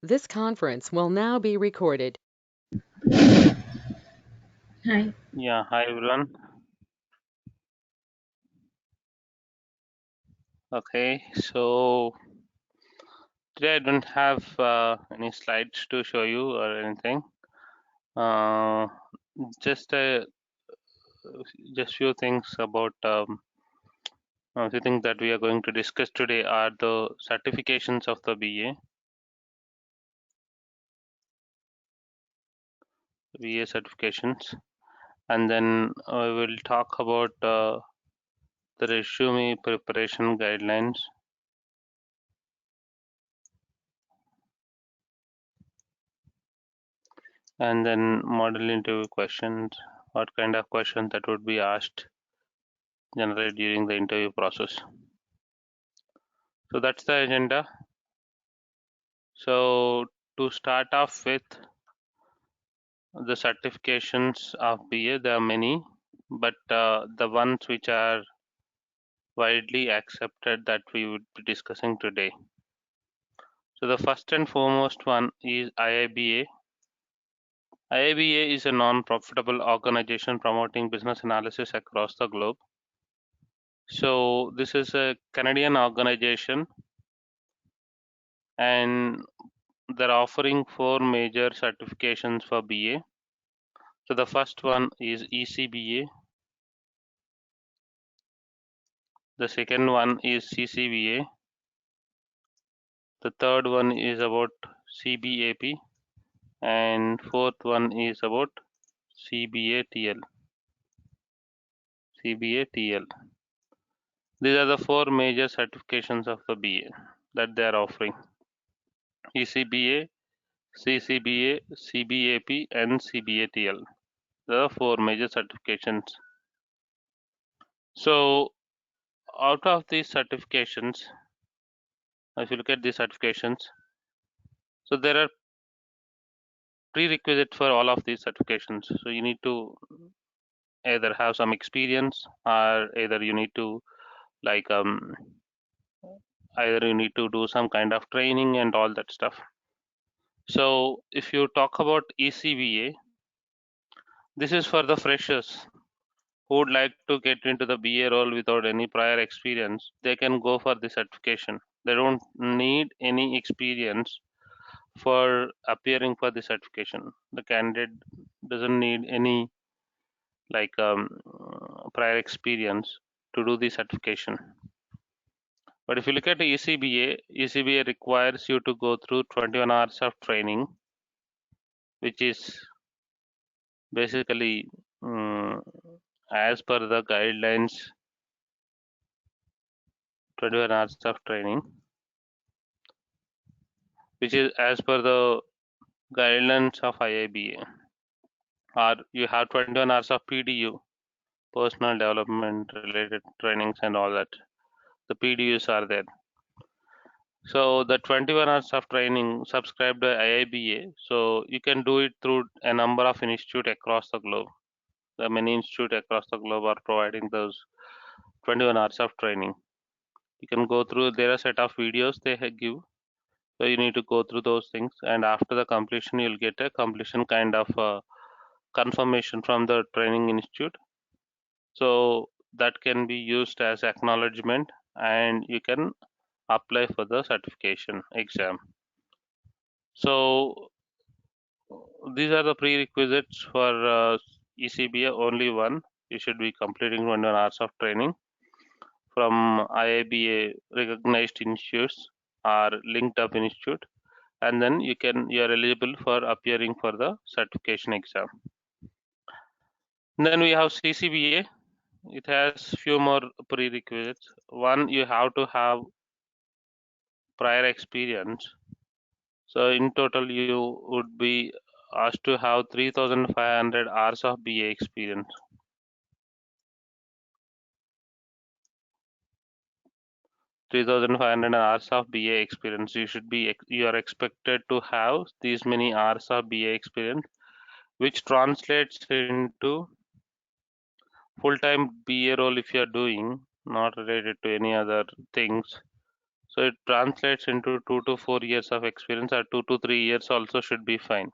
This conference will now be recorded. Hi. Yeah, hi everyone. Okay, so today I don't have any slides to show you or anything. Uh, just just few things about few things that we are going to discuss today are the certifications of the BA certifications, and then we will talk about the resume preparation guidelines. And then model interview questions, what kind of questions that would be asked generally during the interview process. So that's the agenda. So to start off with the certifications of BA, there are many, but the ones which are widely accepted that we would be discussing today. So the first and foremost one is IIBA. IIBA is a non-profitable organization promoting business analysis across the globe. So this is a Canadian organization, and they're offering 4 major certifications for BA. So the first one is ECBA, the second one is CCBA, the third one is about CBAP, and fourth one is about CBATL. CBATL. These are the 4 major certifications of the BA that they are offering: ECBA, CCBA, CBAP, and CBATL. The 4 major certifications. So out of these certifications, if you look at these certifications, so there are prerequisite for all of these certifications. So you need to either have some experience, or either you need to like either you need to do some kind of training and all that stuff. So if you talk about ECBA, this is for the freshers who would like to get into the BA role without any prior experience. They can go for the certification. They don't need any experience for appearing for the certification. The candidate doesn't need any like prior experience to do the certification. But if you look at the ECBA requires you to go through 21 hours of training, which is basically as per the guidelines, 21 hours of training, which is as per the guidelines of IIBA, or you have 21 hours of PDU, personal development related trainings and all that. The PDUs are there. So the 21 hours of training subscribed to IIBA, so you can do it through a number of institutes across the globe. The many institutes across the globe are providing those 21 hours of training. You can go through, there are a set of videos they give, so you need to go through those things, and after the completion you'll get a completion kind of confirmation from the training institute. So that can be used as acknowledgement, and you can apply for the certification exam. So these are the prerequisites for ECBA. Only one, you should be completing 21 hours of training from IIBA recognized institutes or linked up institute, and then you are eligible for appearing for the certification exam. Then we have CCBA. It has few more prerequisites. One, you have to have prior experience. So in total, you would be asked to have 3,500 hours of BA experience. 3,500 hours of BA experience. You are expected to have these many hours of BA experience, which translates into full-time BA role if you are doing, not related to any other things. So it translates into 2 to 4 years of experience, or 2 to 3 years also should be fine.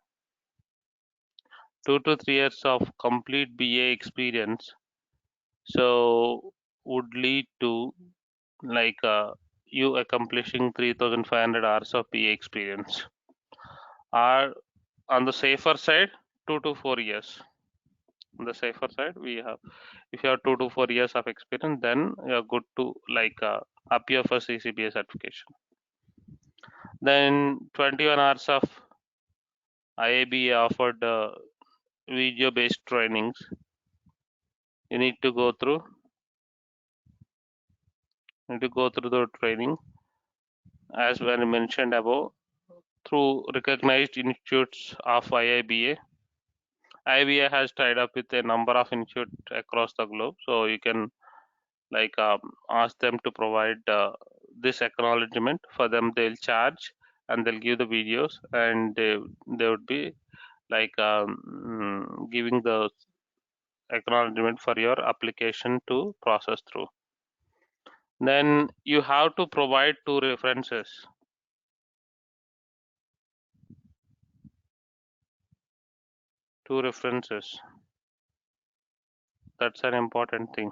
2 to 3 years of complete BA experience, so would lead to like you accomplishing 3,500 hours of BA experience. Or on the safer side, 2 to 4 years. On the safer side, we have, if you have 2 to 4 years of experience, then you're good to like appear for CCBA certification. Then 21 hours of IABA offered video-based trainings. You need to go through. The training as well mentioned above through recognized institutes of IABA. IABA has tied up with a number of institutes across the globe, so you can like ask them to provide this acknowledgement. For them, they'll charge and they'll give the videos, and they would be like giving the acknowledgement for your application to process through. Then you have to provide 2 references. 2 references. That's an important thing.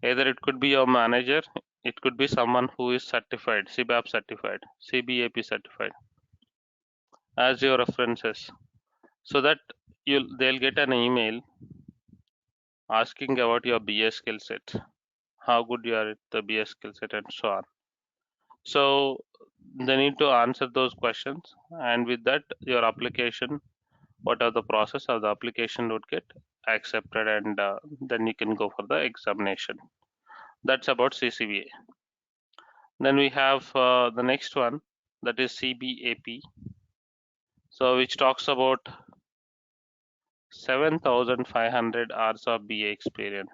Either it could be your manager, it could be someone who is certified, CBAP certified, CBAP certified, as your references, so that they'll get an email asking about your BS skill set, how good you are at the BS skill set, and so on. So they need to answer those questions, and with that, your application, what are the process of the application would get accepted, and then you can go for the examination. That's about CCBA. Then we have the next one, that is CBAP. So which talks about 7,500 hours of BA experience.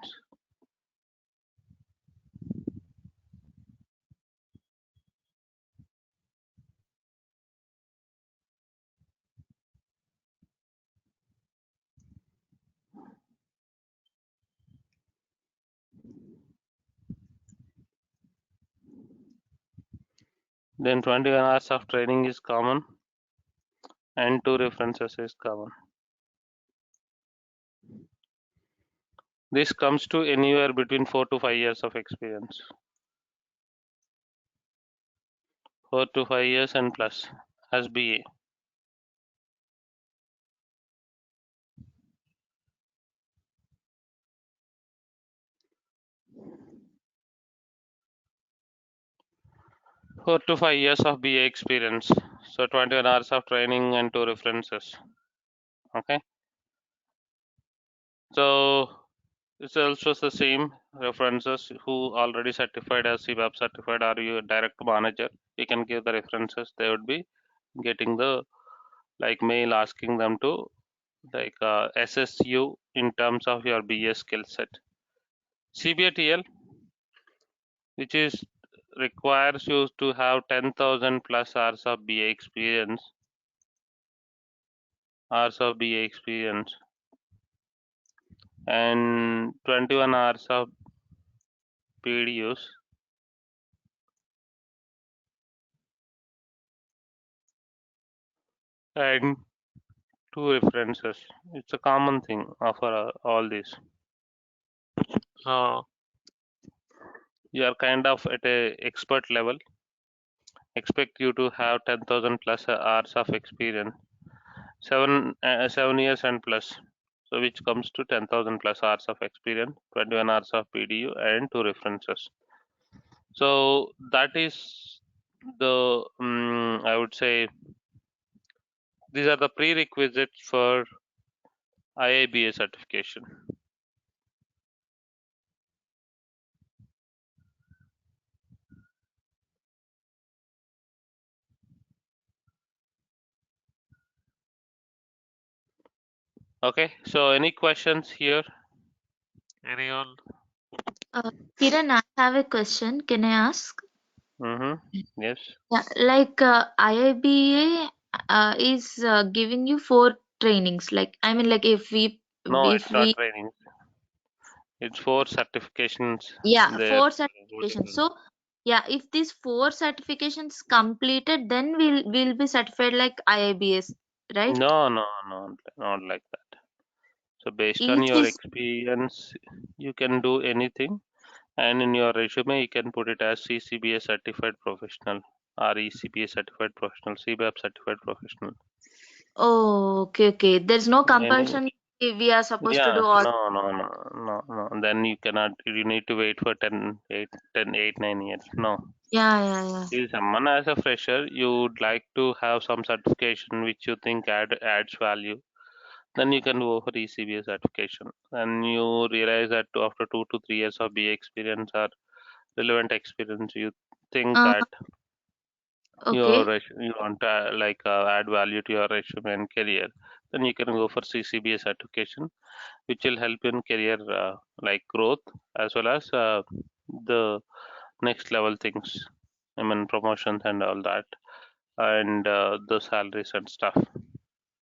Then 21 hours of training is common, and 2 references is common. This comes to anywhere between 4 to 5 years of experience. 4 to 5 years and plus as BA. Four to 5 years of BA experience. So 21 hours of training and 2 references. Okay. So it's also the same references who already certified as CBAP certified, or you direct manager. You can give the references. They would be getting the like mail asking them to like assess you in terms of your BA skill set. CBATL, which is requires you to have 10,000 plus hours of BA experience, and 21 hours of PDUs, and 2 references. It's a common thing for all these. You are kind of at a expert level. Expect you to have 10,000 plus hours of experience, 7 years and plus. So which comes to 10,000 plus hours of experience, 21 hours of PDU, and 2 references. So that is the I would say these are the prerequisites for IABA certification. Okay, so any questions here? Anyone? Kiran, I have a question. Can I ask? Yes. Yeah, like IIBA is giving you 4 trainings. Like I mean, like No, if it's not we training. It's 4 certifications. yeah There. 4 certifications. So Yeah, if these four certifications completed, then we'll be certified like IIBS, right? No, no, no, not like that. So based on Each your is experience, you can do anything, and in your resume, you can put it as CCBA certified professional or ECBA certified professional, CBAP certified professional. oh, okay, okay. There's no Any, compulsion we are supposed to yeah, do all. no, no, no, no, no. Then you cannot, you need to wait for 10, 8, 10, 8, 9 years. No. Yeah, yeah, yeah. If someone as a fresher, you would like to have some certification which you think adds value, then you can go for ECBA certification. And you realize that after 2 to 3 years of BA experience or relevant experience, you think Uh, that okay, you want to add value to your resume and career, then you can go for CCBA certification, which will help in career like growth as well as the next level things. I mean promotions and all that, and the salaries and stuff.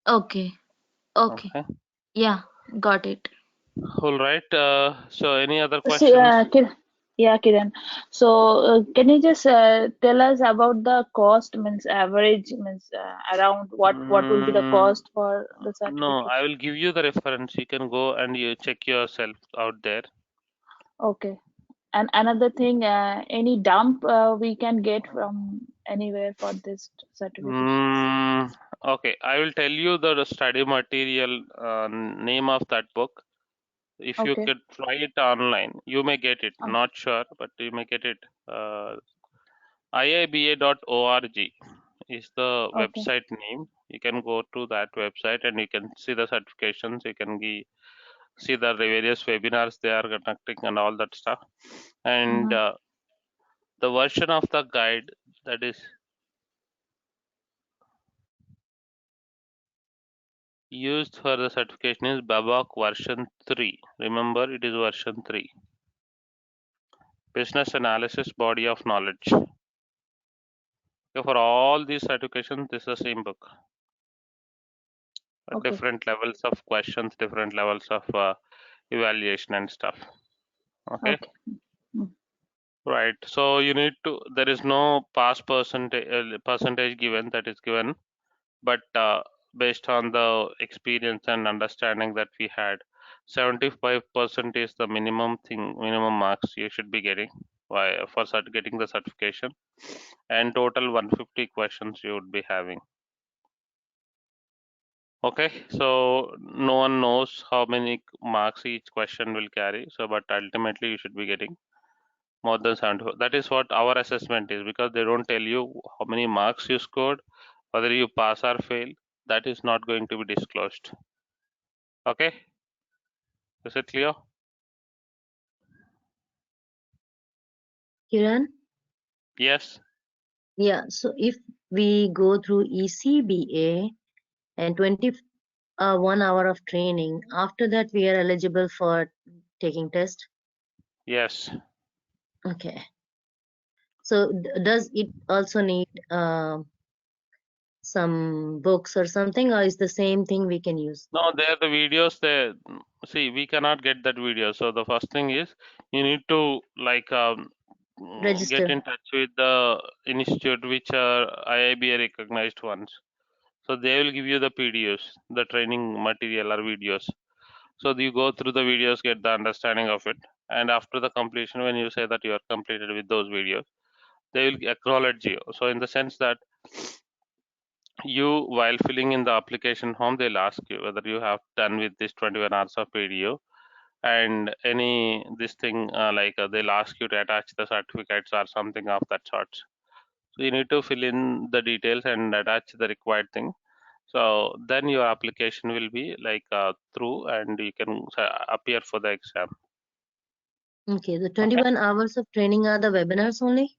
okay, okay. Okay. Yeah, got it. All right. So any other See, questions? yeah, Kiran. So, can you just tell us about the cost, means average, means around what would be the Mm, cost for the no, I certification? will give you the reference. You can go and you check yourself out there. Okay. And another thing, any dump we can get from anywhere for this certification? Okay, I will tell you the study material name of that book. If you Okay. could try it online, you may get it. Uh, Not sure, but you may get it. IIBA.org is the okay. website name. You can go to that website and you can see the certifications. You can see the various webinars they are conducting and all that stuff. And Mm-hmm. the version of the guide that is used for the certification is Babak version 3. Remember, it is version 3. Business analysis body of knowledge. Okay, for all these certifications, this is the same book. Okay. Different levels of questions, different levels of evaluation and stuff. Okay, Okay. Mm. right. So you need to. There is no pass percentage given that is given, but based on the experience and understanding that we had, 75% is the minimum marks you should be getting for getting the certification, and total 150 questions you would be having. Okay, so no one knows how many marks each question will carry. So, but ultimately you should be getting more than 74. That is what our assessment is, because they don't tell you how many marks you scored, whether you pass or fail. That is not going to be disclosed. Okay, is it clear? Kiran? Yes. Yeah, so if we go through ECBA and 1 hour of training, after that we are eligible for taking test. Yes. Okay. So does it also need some books or something, or is the same thing we can use? No, there the videos there. See, we cannot get that video. So the first thing is you need to get Register. in touch with the institute which are IIBA recognized ones. So they will give you the PDFs, the training material or videos. So you go through the videos, get the understanding of it, and after the completion, when you say that you are completed with those videos, they will acknowledge you. So in the sense that you, while filling in the application form, they'll ask you whether you have done with this 21 hours of video and any this thing they'll ask you to attach the certificates or something of that sort. So you need to fill in the details and attach the required thing. So then your application will be through and you can appear for the exam. Okay, the Okay. 21 hours of training are the webinars only?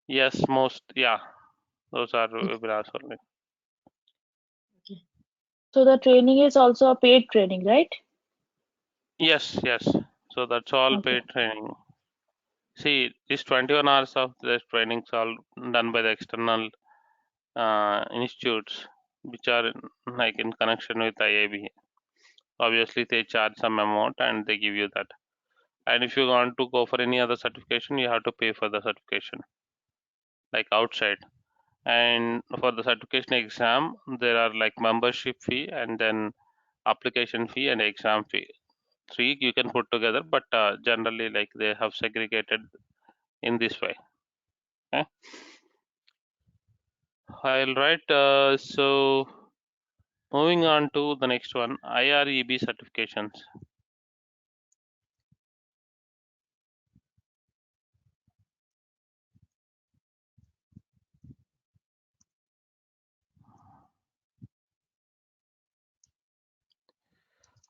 Yes, yeah, those are Okay. webinars only. Okay. So the training is also a paid training, right? Yes, yes. So that's all Okay. paid training. See, these 21 hours of the trainings all done by the external institutes which are in connection with IAB. Obviously, they charge some amount and they give you that. And if you want to go for any other certification, you have to pay for the certification, like outside. And for the certification exam, there are like membership fee and then application fee and exam fee. Three you can put together, but generally like they have segregated in this way. Okay. All right. So moving on to the next one, IREB certifications.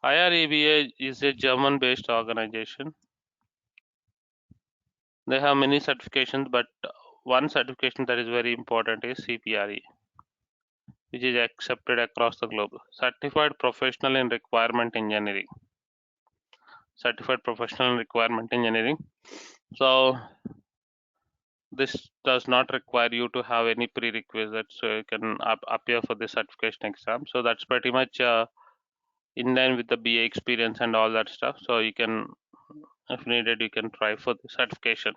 IREBA is a German-based organization. They have many certifications, but one certification that is very important is CPRE, which is accepted across the globe. Certified Professional in Requirement Engineering. Certified Professional in Requirement Engineering. So this does not require you to have any prerequisites, so you can appear for the certification exam. So that's pretty much in line with the BA experience and all that stuff. So you can, if needed, you can try for the certification.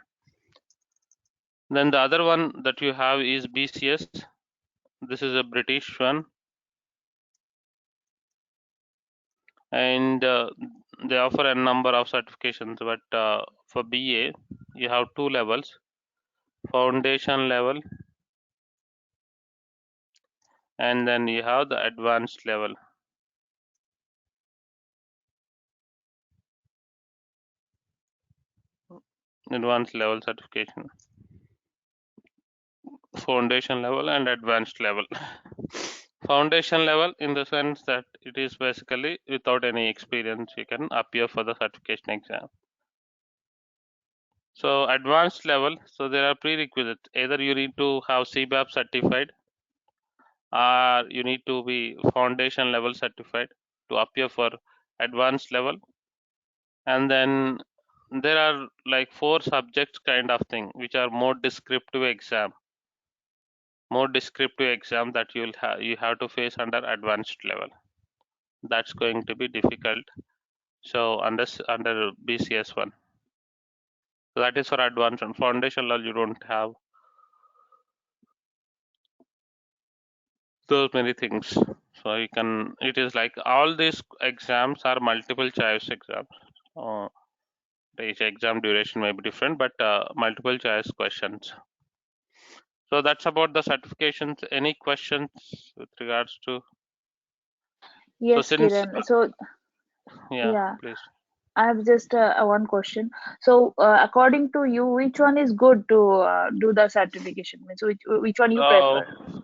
Then the other one that you have is BCS. This is a British one, and they offer a number of certifications. But for BA, you have two levels: foundation level, and then you have the advanced level. Advanced level certification, foundation level and advanced level. Foundation level in the sense that it is basically without any experience you can appear for the certification exam. So advanced level, so there are prerequisites. Either you need to have CBAP certified or you need to be foundation level certified to appear for advanced level. And then there are like 4 subjects kind of thing which are more descriptive exam that you have to face under advanced level. That's going to be difficult. So under BCS one, so that is for advanced and foundation level. You don't have those many things. So you can. It is like all these exams are multiple choice exams. Each exam duration may be different, but multiple choice questions. So that's about the certifications. Any questions with regards to? So Yes, since Kiran. So yeah, yeah, please. I have just one question. So according to you, which one is good to do the certification? Means which one you Uh, prefer?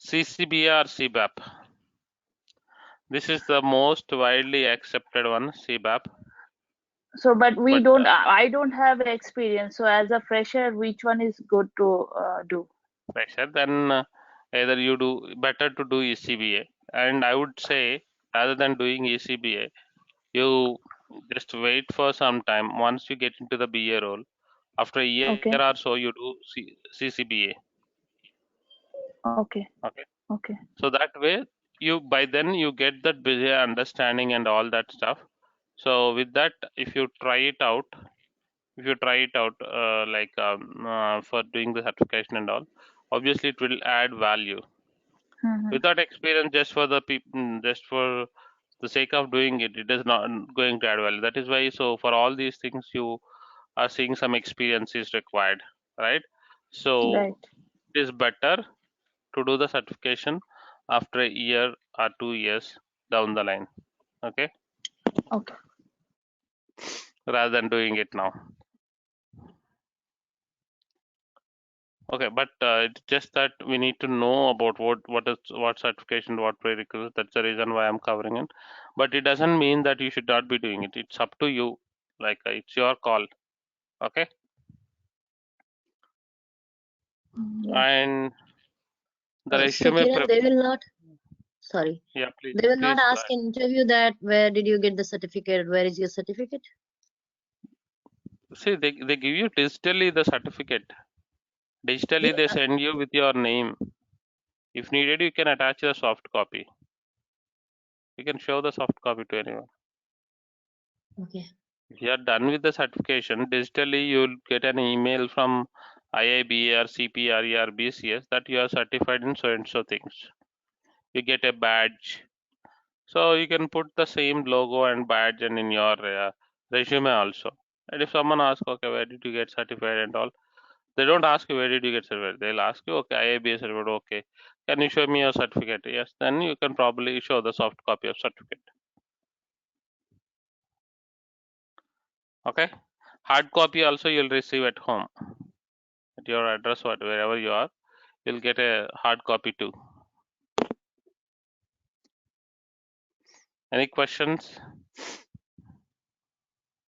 CCBA or CBAP. This is the most widely accepted one, CBAP. So, but we But don't. I don't have experience. So, as a fresher, which one is good to do? pressure, then either you do better to do ECBA. And I would say rather than doing ECBA, you just wait for some time. Once you get into the BA role, after a year Okay. or so, you do CCBA. Okay. Okay. Okay. So that way, you by then you get that BA understanding and all that stuff. So with that, if you try it out, for doing the certification and all, obviously it will add value. Mm-hmm. Without experience, just for the people, just for the sake of doing it, it is not going to add value. That is why, so for all these things, you are seeing some experience is required, right? So Right. it is better to do the certification after a year or 2 years down the line, okay, Okay. rather than doing it now. Okay, but it's just that we need to know about what certification, what prerequisites. That's the reason why I'm covering it. But it doesn't mean that you should not be doing it. It's up to you. Like it's your call. Okay. Yeah. And the So resume Kiran, prep. they will not, sorry, Yeah, please, they will not please go ask ahead. in interview that where did you get the certificate? Where is your certificate? See, they give you digitally the certificate. Digitally, they Yeah. send you with your name. If needed, you can attach the soft copy. You can show the soft copy to anyone. Okay. If you are done with the certification, digitally you'll get an email from IIBA or CPRE or BCS that you are certified in so and so things. You get a badge. So you can put the same logo and badge and in your resume also. And if someone asks, okay, where did you get certified and all, they don't ask you where did you get certified. They'll ask you, okay, IIBA certified, okay. Can you show me your certificate? Yes, then you can probably show the soft copy of certificate. Okay. Hard copy also you'll receive at home. At your address, wherever you are, you'll get a hard copy too. Any questions?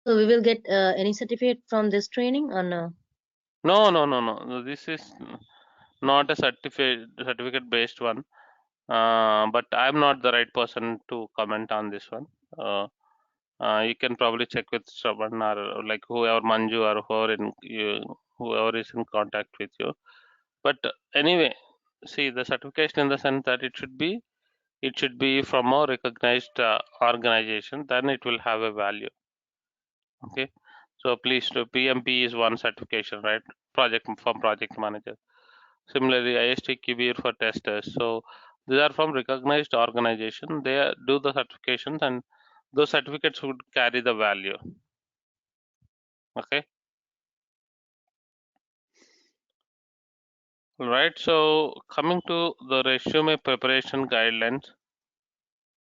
So we will get any certificate from this training or no? No. This is not a certificate based one. But I'm not the right person to comment on this one. You can probably check with someone or like whoever Manju or whoever is in contact with you. But anyway, see the certification in the sense that it should be from a recognized organization. Then it will have a value. Okay, so please do PMP is one certification, right? Project manager. Similarly, IST Kibir for testers. So these are from recognized organization. They do the certifications, and those certificates would carry the value. Okay. All right. So coming to the resume preparation guidelines,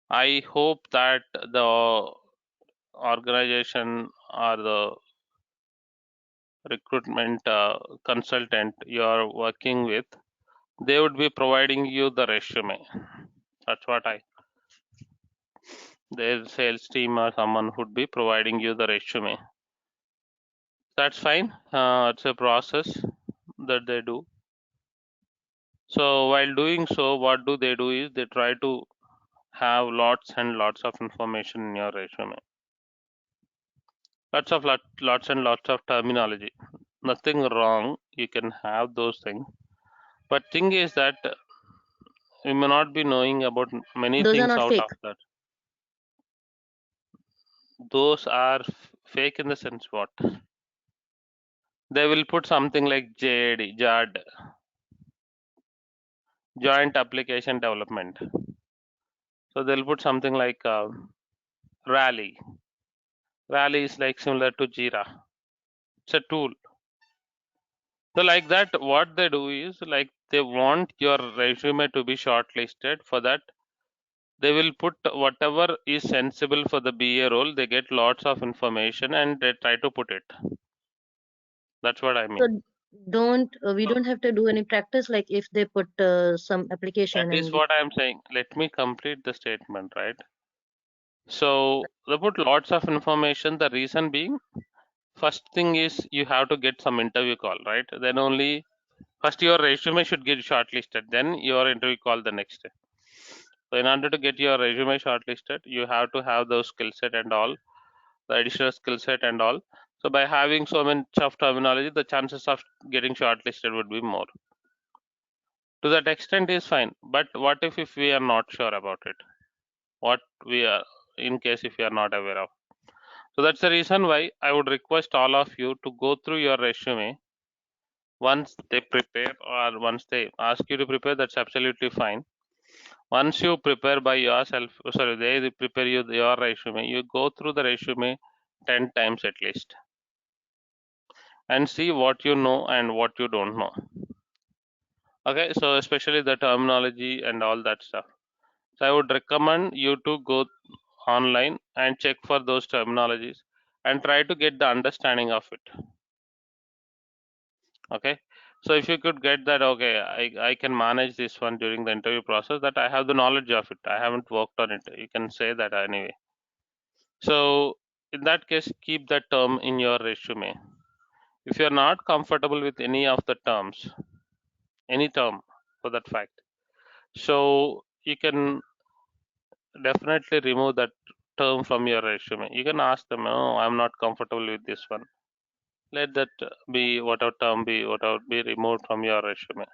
I hope that the organization or the recruitment consultant you are working with, they would be providing you the resume. That's what their sales team or someone would be providing you the resume. That's fine. It's a process that they do. So while doing so, what do they do is they try to have lots and lots of information in your resume. Lots and lots of terminology. Nothing wrong. You can have those things. But thing is that you may not be knowing about many Those are things not out fake. of that. Those are fake in the sense what? They will put something like JAD, Joint Application Development. So they'll put something like Rally. Rally is like similar to Jira. It's a tool. So like that, what they do is like they want your resume to be shortlisted. For that, they will put whatever is sensible for the BA role. They get lots of information and they try to put it. That's what I mean. So we don't have to do any practice like if they put some That application is and what I'm saying. Let me complete the statement, right? So they put lots of information. The reason being, first thing is you have to get some interview call, right? Then only first your resume should get shortlisted. Then your interview call the next day. So in order to get your resume shortlisted, you have to have those skill set and all, the additional skill set and all. So by having so much of terminology, the chances of getting shortlisted would be more. To that extent is fine. But what if we are not sure about it? What we are, in case if you are not aware of. So that's the reason why I would request all of you to go through your resume once they prepare or once they ask you to prepare, that's absolutely fine. Once you prepare by yourself, sorry, they prepare your resume, you go through the resume 10 times at least and see what you know and what you don't know. Okay, so especially the terminology and all that stuff. So I would recommend you to go online and check for those terminologies and try to get the understanding of it. Okay, so if you could get that, okay, I can manage this one during the interview process, that I have the knowledge of it, I haven't worked on it, you can say that anyway. So in that case, keep that term in your resume. If you're not comfortable with any of the terms, any term for that fact, so you can definitely remove that term from your resume. You can ask them, oh, I'm not comfortable with this one. Let that be, whatever term be, whatever be removed from your resume.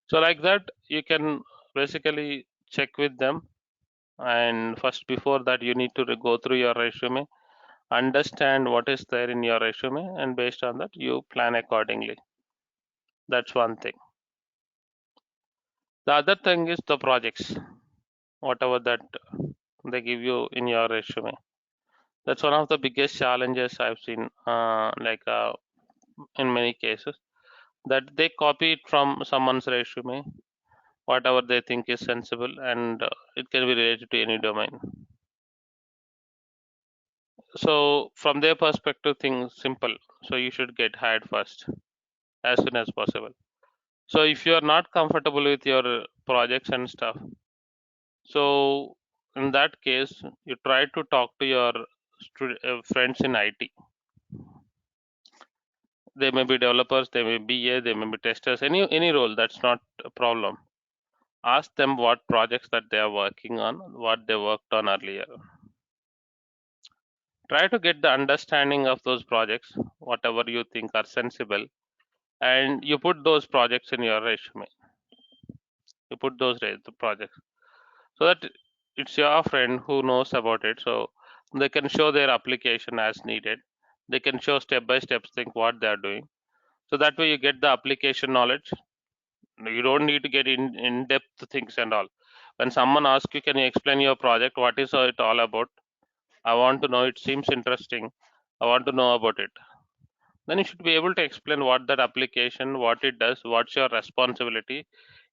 So like that, you can basically check with them. And first, before that, you need to go through your resume Understand what is there in your resume, and based on that, you plan accordingly. That's one thing. The other thing is the projects, whatever that they give you in your resume. That's one of the biggest challenges I've seen, in many cases, that they copy it from someone's resume, whatever they think is sensible, and it can be related to any domain. So from their perspective, things simple. So you should get hired first, as soon as possible. So if you are not comfortable with your projects and stuff, so in that case, you try to talk to your friends in IT. They may be developers, they may be BA, they may be testers, any role. That's not a problem. Ask them what projects that they are working on, what they worked on earlier. Try to get the understanding of those projects, whatever you think are sensible, and you put those projects in your resume. You put those the projects so that it's your friend who knows about it, so they can show their application as needed. They can show step by step think what they are doing, so that way you get the application knowledge. You don't need to get in depth things and all. When someone asks you, can you explain your project, what is it all about, I want to know, it seems interesting, I want to know about it, then you should be able to explain what that application, what it does, what's your responsibility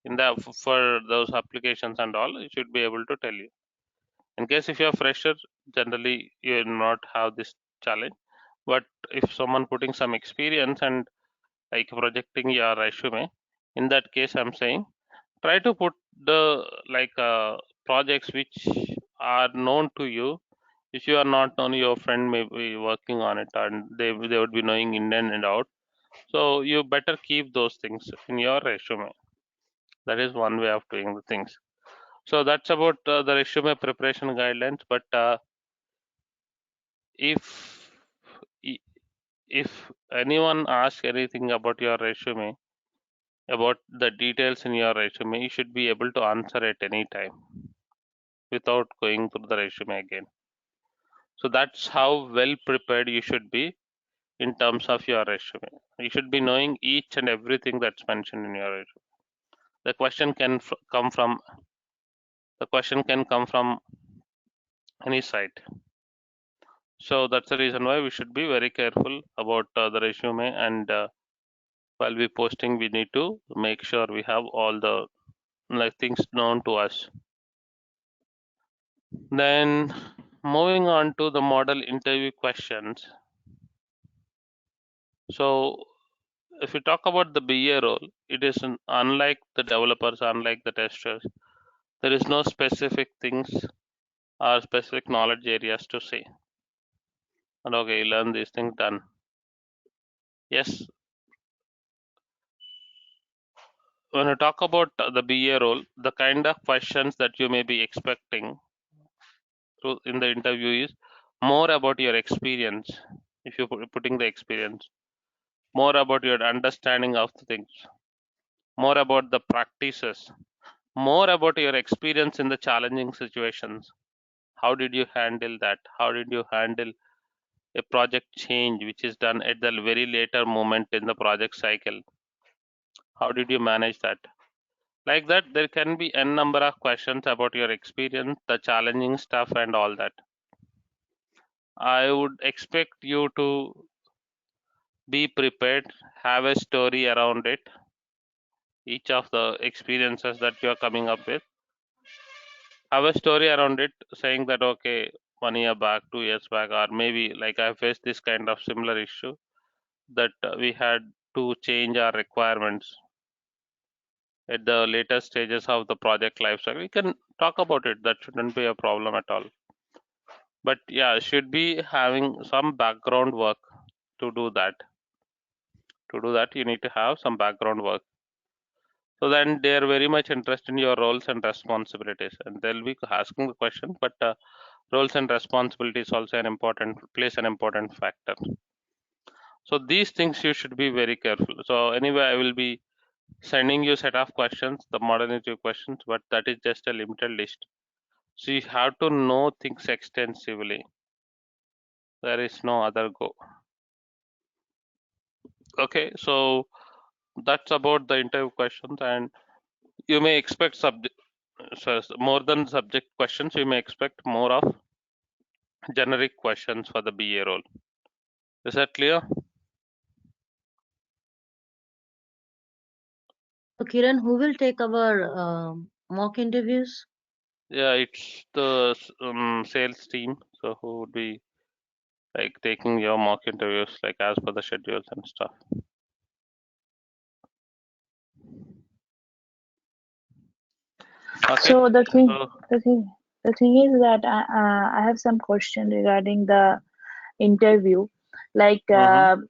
in the for those applications and all. You should be able to tell you. In case if you're fresher, generally you will not have this challenge. But if someone putting some experience and like projecting your resume, in that case I'm saying try to put the projects which are known to you. If you are not known, your friend may be working on it and they would be knowing in and out. So you better keep those things in your resume. That is one way of doing the things. So that's about the resume preparation guidelines. But if if anyone asks anything about your resume, about the details in your resume, you should be able to answer at any time without going through the resume again. So that's how well prepared you should be in terms of your resume. You should be knowing each and everything that's mentioned in your resume. The question can come from any site. So that's the reason why we should be very careful about the resume, and while we posting, we need to make sure we have all the things known to us. Then moving on to the model interview questions. So if we talk about the BA role, it is unlike the developers, unlike the testers. There is no specific things or specific knowledge areas to say. And okay, learn these things, done. Yes, when you talk about the BA role, the kind of questions that you may be expecting in the interview is more about your experience. If you're putting the experience, more about your understanding of the things, more about the practices, more about your experience in the challenging situations. How did you handle that? How did you handle a project change which is done at the very later moment in the project cycle? How did you manage that? Like that, there can be n number of questions about your experience, the challenging stuff, and all that. I would expect you to be prepared, have a story around it, each of the experiences that you are coming up with. Have a story around it, saying that, okay, 1 year back, 2 years back, or maybe like I faced this kind of similar issue that we had to change our requirements at the later stages of the project lifecycle. We can talk about it. That shouldn't be a problem at all. But yeah, should be having some background work to do that. To do that, you need to have some background work. So then they are very much interested in your roles and responsibilities, and they'll be asking the question. But roles and responsibilities also plays an important factor. So these things you should be very careful. So anyway, I will be sending you a set of questions, the model interview questions, but that is just a limited list. So you have to know things extensively. There is no other go. Okay, so that's about the interview questions, and you may expect more than subject questions. You may expect more of generic questions for the BA role. Is that clear? So Kiran, who will take our mock interviews? Yeah, it's the sales team. So who would be like taking your mock interviews, like as per the schedules and stuff. Okay. So So the thing is that I have some question regarding the interview. Like mhm.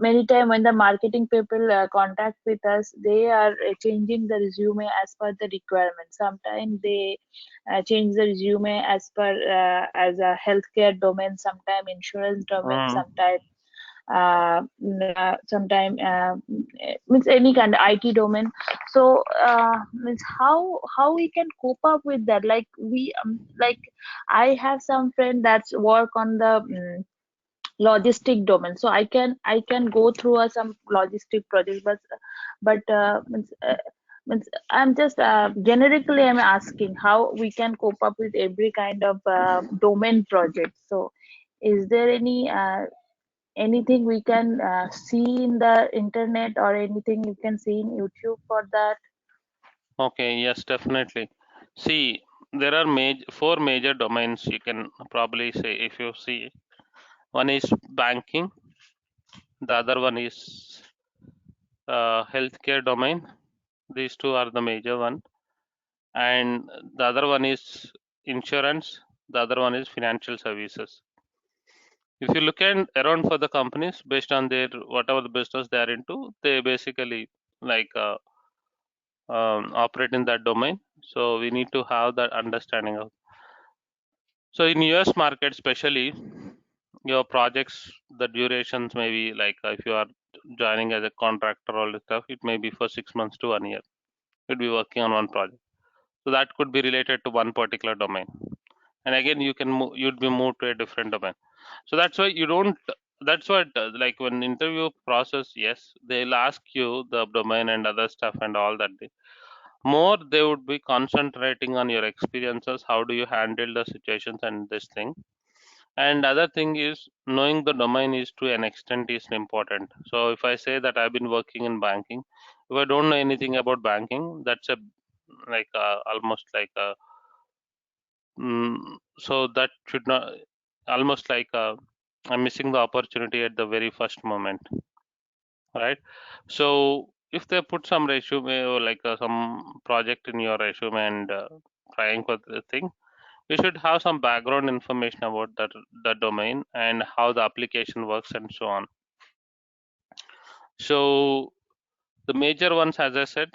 many time when the marketing people contact with us, they are changing the resume as per the requirement. Sometimes they change the resume as per as a healthcare domain, sometime insurance domain, Mm. sometime means any kind of IT domain. So means how we can cope up with that? Like we like I have some friend that's work on the logistic domain, so I can go through some logistic projects, but means I'm just generically I'm asking how we can cope up with every kind of domain project. So is there anything we can see in the internet or anything you can see in YouTube for that? Okay, yes, definitely. See, there are four major domains you can probably say if you see. One is banking, the other one is healthcare domain. These two are the major one, and the other one is insurance. The other one is financial services. If you look at around for the companies based on their whatever the business they are into, they basically like operate in that domain. So we need to have that understanding of. So in US market especially, your projects, the durations may be like if you are joining as a contractor, all this stuff, it may be for 6 months to 1 year. You'd be working on one project. So that could be related to one particular domain. And again, you'd be moved to a different domain. So that's why you don't. That's what like when interview process, yes, they'll ask you the domain and other stuff and all that. More they would be concentrating on your experiences. How do you handle the situations and this thing? And other thing is knowing the domain is to an extent is important. So if I say that I've been working in banking, if I don't know anything about banking, that's a like almost like a so that should not almost like I'm missing the opportunity at the very first moment, right? So if they put some resume or like some project in your resume and trying for the thing, you should have some background information about that domain and how the application works and so on. So the major ones, as I said,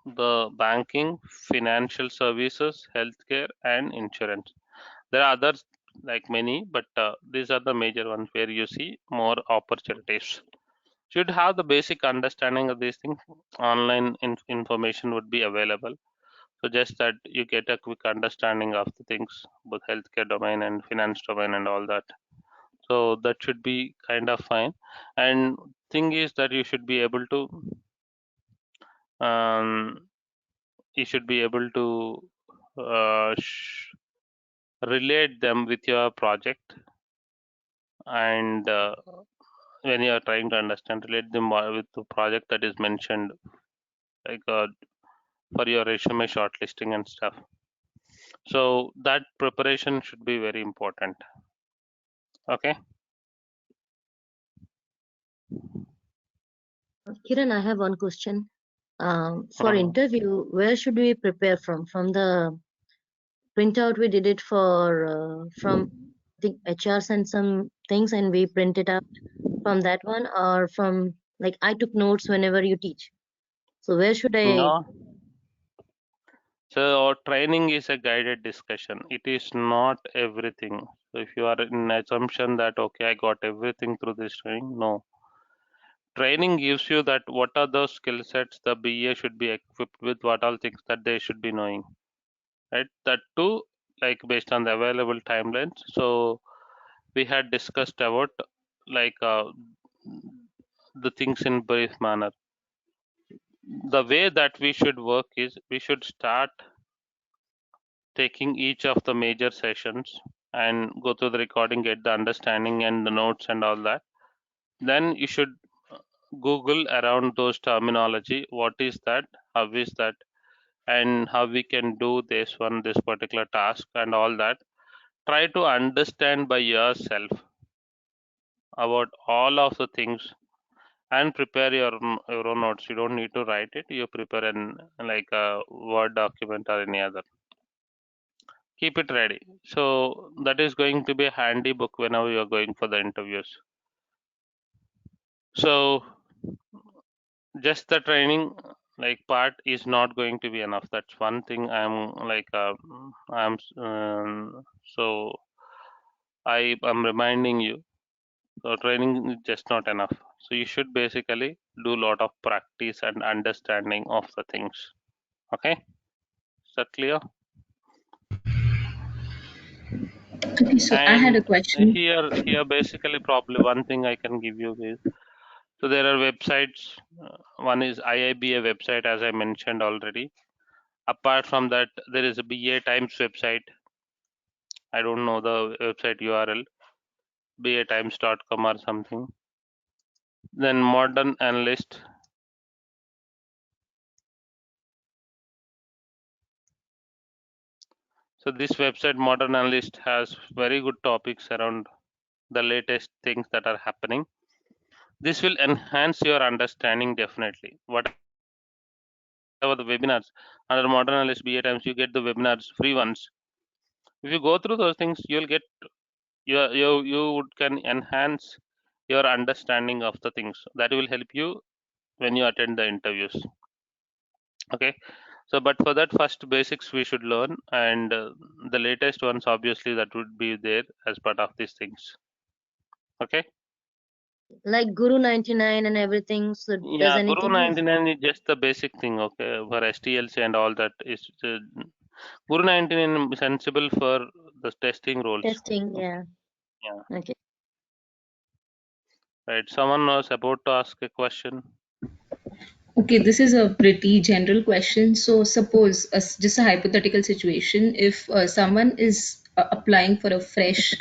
the banking, financial services, healthcare, and insurance. There are others like many, but these are the major ones where you see more opportunities. Should have the basic understanding of these things. Online information would be available. So just that you get a quick understanding of the things, both healthcare domain and finance domain and all that. So that should be kind of fine. And thing is that um, you should be able to uh, relate them with your project, and when you are trying to understand, relate them with the project that is mentioned, like for your resume shortlisting and stuff. So that preparation should be very important. Okay. Kiran, I have one question. For Mhm. interview, where should we prepare from? From the printout we did it for from the HR sent some things and we print it out from that one, or from like I took notes whenever you teach. So where should I? No. So our training is a guided discussion. It is not everything. So if you are in assumption that okay, I got everything through this training, no. Training gives you that what are those skill sets the BA should be equipped with, what all things that they should be knowing, right? That too, like based on the available timelines. So we had discussed about like the things in brief manner. The way that we should work is we should start taking each of the major sessions and go through the recording, get the understanding and the notes and all that. Then you should Google around those terminology. What is that? How is that? And how we can do this particular task and all that. Try to understand by yourself about all of the things and prepare your own notes. You don't need to write it. You prepare an like a Word document or any other. Keep it ready. So that is going to be a handy book whenever you are going for the interviews. So just the training like part is not going to be enough. That's one thing so I am reminding you. So training is just not enough. So you should basically do a lot of practice and understanding of the things. Okay, is that clear? Okay, so I had a And question. here basically probably one thing I can give you is, so there are websites. One is IIBA website, as I mentioned already. Apart from that, there is a BA Times website. I don't know the website URL, batimes.com or something. Then Modern Analyst. So this website, Modern Analyst, has very good topics around the latest things that are happening. This will enhance your understanding definitely. Whatever the webinars under Modern Analyst BA Times, you get the webinars, free ones. If you go through those things, you'll get you can enhance your understanding of the things. That will help you when you attend the interviews. Okay, so but for that, first basics we should learn, and the latest ones obviously that would be there as part of these things. Okay. Like Guru 99 and everything. So does Yeah, Guru anything is 99 is just the basic thing. Okay, for STLC and all that is Guru 99 is sensible for the testing roles. testing? Okay. Yeah. Yeah. Okay. Right. Someone was about to ask a question. Okay, this is a pretty general question. So suppose just a hypothetical situation, if someone is applying for a fresh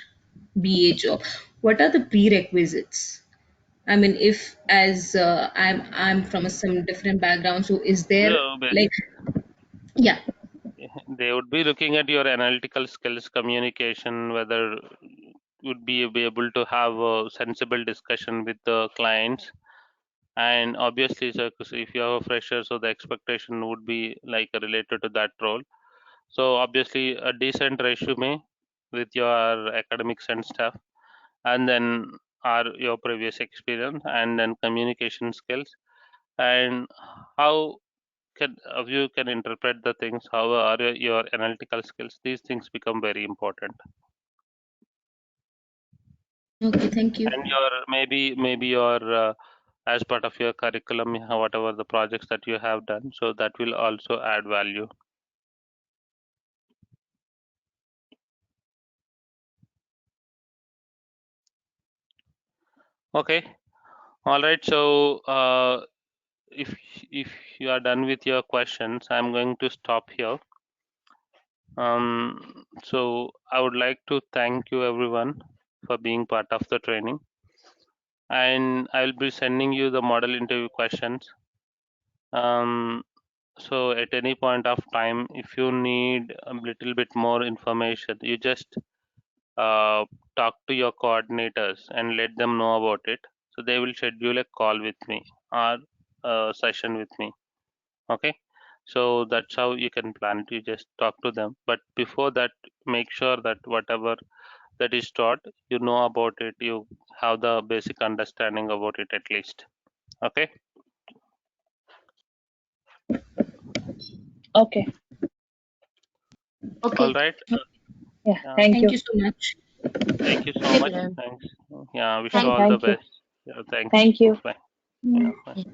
BA job, what are the prerequisites? I mean, if as I'm from some different background, so is there So like, yeah. they would be looking at your analytical skills, communication, whether you'd be able to have a sensible discussion with the clients. And obviously, so if you have a fresher, so the expectation would be like related to that role. So obviously, a decent resume with your academics and stuff, and then your previous experience, and then communication skills, and how you can interpret the things, how are your analytical skills. These things become very important. Okay, thank you. And your maybe your as part of your curriculum, whatever the projects that you have done, so that will also add value. Okay, all right. So if if you are done with your questions, I'm going to stop here. So I would like to thank you everyone for being part of the training, and I'll be sending you the model interview questions. So at any point of time, if you need a little bit more information, you just talk to your coordinators and let them know about it. So they will schedule a call with me or a session with me. Okay. So that's how you can plan it. You just talk to them. But before that, make sure that whatever that is taught, you know about it. You have the basic understanding about it at least. Okay. Okay. Okay. All right. Yeah. Yeah. Thank Thank you. you so much. Thank you so Okay, much. then. Thanks. Yeah. Wish you Thank all you. the Thank you. best. Yeah. Thanks. Thank you. Bye. Mm. Yeah. Bye.